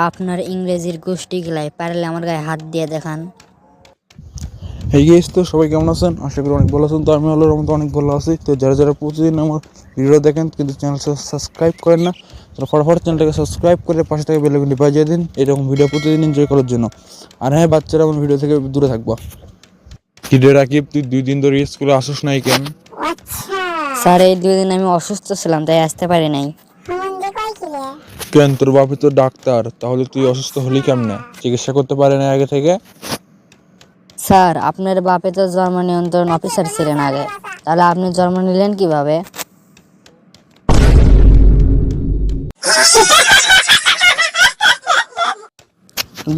আপনার ইংরেজির গোষ্ঠী গিলাই পারলে আমার গায়ে হাত দিয়ে দেখান। এই গাইস, তো সবাই কেমন আছেন? আশা করি অনেক ভালো আছেন। তো আমি আল্লাহর রহমতে অনেক ভালো আছি। তো যারা যারা প্রতিদিন আমার ভিডিও দেখেন কিন্তু চ্যানেল সাবস্ক্রাইব করেন না, তারা ফটাফট চ্যানেলটাকে সাবস্ক্রাইব করে পাশে থেকে বেল আইকনটি বাজিয়ে দিন এরকম ভিডিও প্রতিদিন এনজয় করার জন্য। আর হ্যাঁ, বাচ্চারা আমার ভিডিও থেকে দূরে থাকবা। কিরে রাকিব, তুই 2 দিন ধরে স্কুলে আসিস নাই কেন? স্যার, এই 2 দিন আমি অসুস্থ ছিলাম, তাই আসতে পারি নাই। কেন, তোর বাপি তো ডাক্তার, তাহলে তুই অসুস্থ হলি কেমনে? চিকিৎসা করতে পারে না আগে থেকে? স্যার, আপনার বাপে তো জন্ম নিয়ন্ত্রণ অফিসার ছিলেন আগে, তাহলে আপনি জন্ম নিলেন কিভাবে?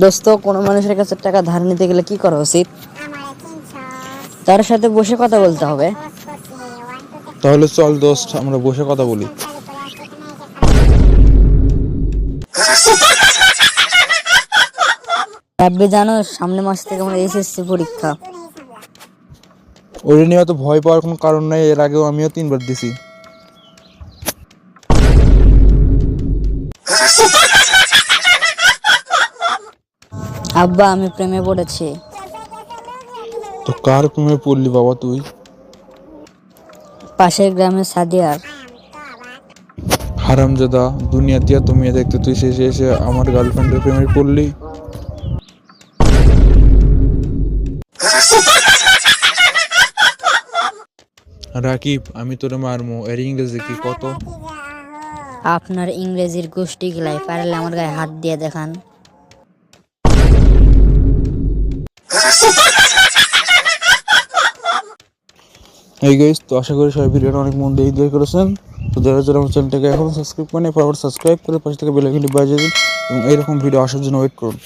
দোস্ত, কোনো মানুষের কাছে টাকা ধার নিতে গেলে কি করা উচিত? তার সাথে বসে কথা বলতে হবে। তাহলে চল দোস্ত, আমরা বসে কথা বলি। রাব্বি, জানো সামনে মাস থেকে আমার এসএসসি পরীক্ষা। ওই নিয়ে তো ভয় পাওয়ার কোনো কারণ নাই, এর আগেও আমিও 3বার দিছি। আব্বা, আমি প্রেমে পড়েছি। তো কার প্রেমে পড়লি বাবা তুই? পাশের গ্রামের সাদিয়ার। হারামজাদা, দুনিয়াতে এত মেয়ে দেখতে তুই শেষে এসে আমার গার্লফ্রেন্ডের প্রেমে পড়লি? রাকিব, আমি তোরে মারমু, এর ইংরেজি কি কত? আপনার ইংরেজির গোষ্ঠী গিলাই পারলে আমার গায়ে হাত দিয়ে দেখান। এই গাইস, তো আশা করি সবাই ভিডিওটা অনেক মন দিয়ে এনজয় করেছেন। তো যারা যারা আমার চ্যানেলটাকে এখনো সাবস্ক্রাইব করেন, ফটাফট সাবস্ক্রাইব করে পাশে থেকে বেল আইকনটি বাজিয়ে দিন এবং এইরকম ভিডিও আসার জন্য ওয়েট করুন।